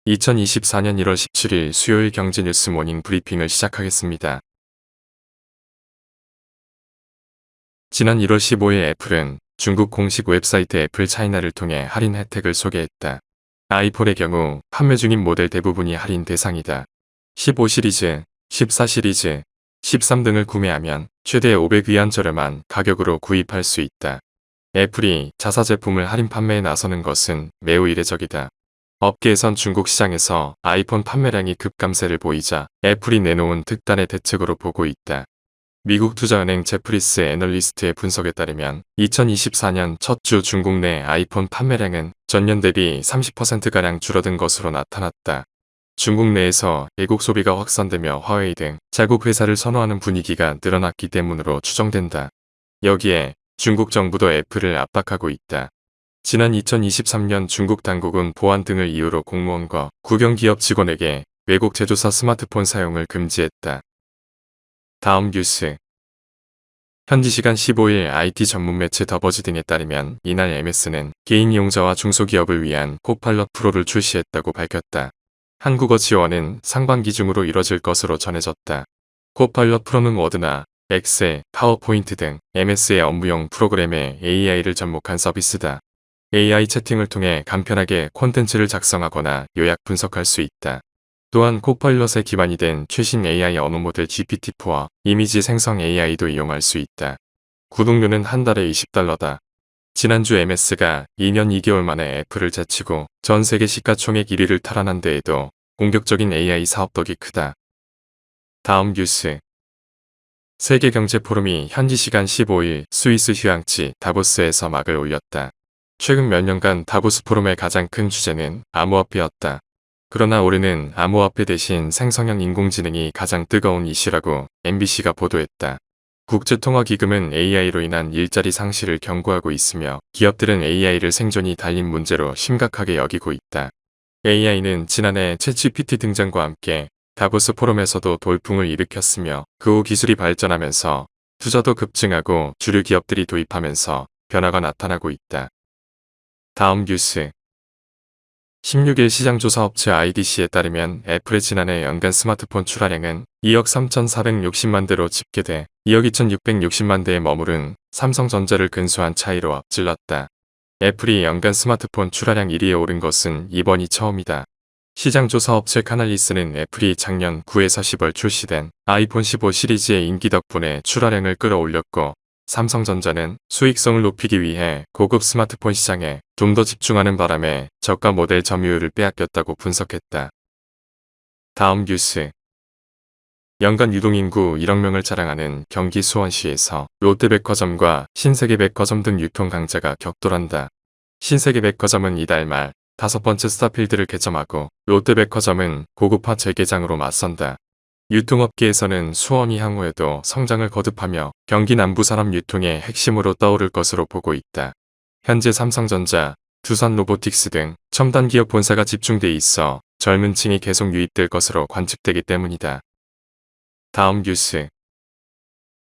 2024년 1월 17일 수요일 경제뉴스 모닝 브리핑을 시작하겠습니다. 지난 1월 15일 애플은 중국 공식 웹사이트 애플 차이나를 통해 할인 혜택을 소개했다. 아이폰의 경우 판매 중인 모델 대부분이 할인 대상이다. 15 시리즈, 14 시리즈, 13 등을 구매하면 최대 500위안 저렴한 가격으로 구입할 수 있다. 애플이 자사 제품을 할인 판매에 나서는 것은 매우 이례적이다. 업계에선 중국 시장에서 아이폰 판매량이 급감세를 보이자 애플이 내놓은 특단의 대책으로 보고 있다. 미국 투자은행 제프리스 애널리스트의 분석에 따르면 2024년 첫 주 중국 내 아이폰 판매량은 전년 대비 30%가량 줄어든 것으로 나타났다. 중국 내에서 애국 소비가 확산되며 화웨이 등 자국 회사를 선호하는 분위기가 늘어났기 때문으로 추정된다. 여기에 중국 정부도 애플을 압박하고 있다. 지난 2023년 중국 당국은 보안 등을 이유로 공무원과 국영기업 직원에게 외국 제조사 스마트폰 사용을 금지했다. 다음 뉴스. 현지 시간 15일 IT 전문 매체 더버지 등에 따르면 이날 MS는 개인 이용자와 중소기업을 위한 코파일럿 프로를 출시했다고 밝혔다. 한국어 지원은 상반기 중으로 이뤄질 것으로 전해졌다. 코파일럿 프로는 워드나 엑셀, 파워포인트 등 MS의 업무용 프로그램에 AI를 접목한 서비스다. AI 채팅을 통해 간편하게 콘텐츠를 작성하거나 요약 분석할 수 있다. 또한 코파일럿에 기반이 된 최신 AI 언어 모델 GPT-4와 이미지 생성 AI도 이용할 수 있다. 구독료는 한 달에 $20다. 지난주 MS가 2년 2개월 만에 애플을 제치고 전 세계 시가총액 1위를 탈환한 데에도 공격적인 AI 사업 덕이 크다. 다음 뉴스. 세계경제포럼이 현지 시간 15일 스위스 휴양지 다보스에서 막을 올렸다. 최근 몇 년간 다보스 포럼의 가장 큰 주제는 암호화폐였다. 그러나 올해는 암호화폐 대신 생성형 인공지능이 가장 뜨거운 이슈라고 MBC가 보도했다. 국제통화기금은 AI로 인한 일자리 상실을 경고하고 있으며 기업들은 AI를 생존이 달린 문제로 심각하게 여기고 있다. AI는 지난해 챗GPT 등장과 함께 다보스 포럼에서도 돌풍을 일으켰으며 그 후 기술이 발전하면서 투자도 급증하고 주류 기업들이 도입하면서 변화가 나타나고 있다. 다음 뉴스. 16일 시장조사업체 IDC에 따르면 애플의 지난해 연간 스마트폰 출하량은 2억 3,460만 대로 집계돼 2억 2,660만 대에 머무른 삼성전자를 근소한 차이로 앞질렀다. 애플이 연간 스마트폰 출하량 1위에 오른 것은 이번이 처음이다. 시장조사업체 카날리스는 애플이 작년 9에서 10월 출시된 아이폰 15 시리즈의 인기 덕분에 출하량을 끌어올렸고 삼성전자는 수익성을 높이기 위해 고급 스마트폰 시장에 좀 더 집중하는 바람에 저가 모델 점유율을 빼앗겼다고 분석했다. 다음 뉴스. 연간 유동인구 1억 명을 자랑하는 경기 수원시에서 롯데백화점과 신세계백화점 등 유통 강자가 격돌한다. 신세계백화점은 이달 말 5번째 스타필드를 개점하고 롯데백화점은 고급화 재개장으로 맞선다. 유통업계에서는 수원이 향후에도 성장을 거듭하며 경기 남부 산업 유통의 핵심으로 떠오를 것으로 보고 있다. 현재 삼성전자, 두산로보틱스 등 첨단 기업 본사가 집중돼 있어 젊은 층이 계속 유입될 것으로 관측되기 때문이다. 다음 뉴스.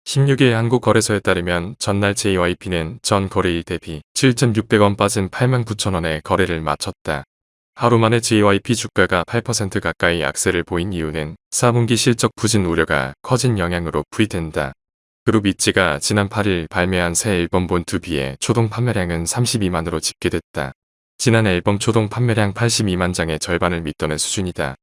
16일 한국거래소에 따르면 전날 JYP는 전 거래일 대비 7,600원 빠진 89,000원에 거래를 마쳤다. 하루 만에 JYP 주가가 8% 가까이 약세를 보인 이유는 4분기 실적 부진 우려가 커진 영향으로 풀이된다. 그룹 이츠가 지난 8일 발매한 새 앨범 본투비의 초동 판매량은 32만으로 집계됐다. 지난 앨범 초동 판매량 82만 장의 절반을 밑도는 수준이다.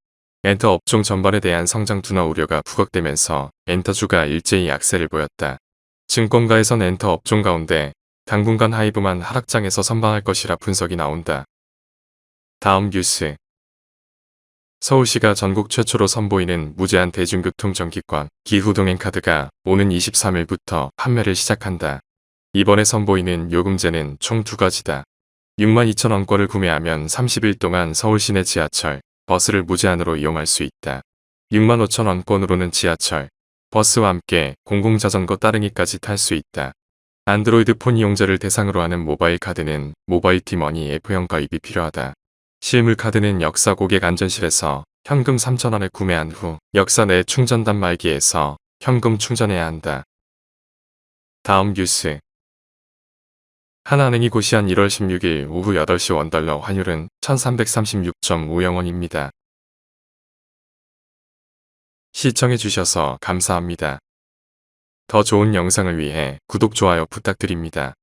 엔터 업종 전반에 대한 성장 둔화 우려가 부각되면서 엔터주가 일제히 약세를 보였다. 증권가에선 엔터 업종 가운데 당분간 하이브만 하락장에서 선방할 것이라 분석이 나온다. 다음 뉴스. 서울시가 전국 최초로 선보이는 무제한 대중교통 정기권 기후동행카드가 오는 23일부터 판매를 시작한다. 이번에 선보이는 요금제는 총 2가지다. 62,000원권을 구매하면 30일 동안 서울시내 지하철, 버스를 무제한으로 이용할 수 있다. 65,000원권으로는 지하철, 버스와 함께 공공자전거 따릉이까지 탈 수 있다. 안드로이드 폰 이용자를 대상으로 하는 모바일 카드는 모바일티머니 F형 가입이 필요하다. 실물 카드는 역사 고객 안전실에서 현금 3,000원을 구매한 후 역사 내 충전 단말기에서 현금 충전해야 한다. 다음 뉴스. 하나은행이 고시한 1월 16일 오후 8시 원달러 환율은 1336.5영원입니다. 시청해주셔서 감사합니다. 더 좋은 영상을 위해 구독, 좋아요 부탁드립니다.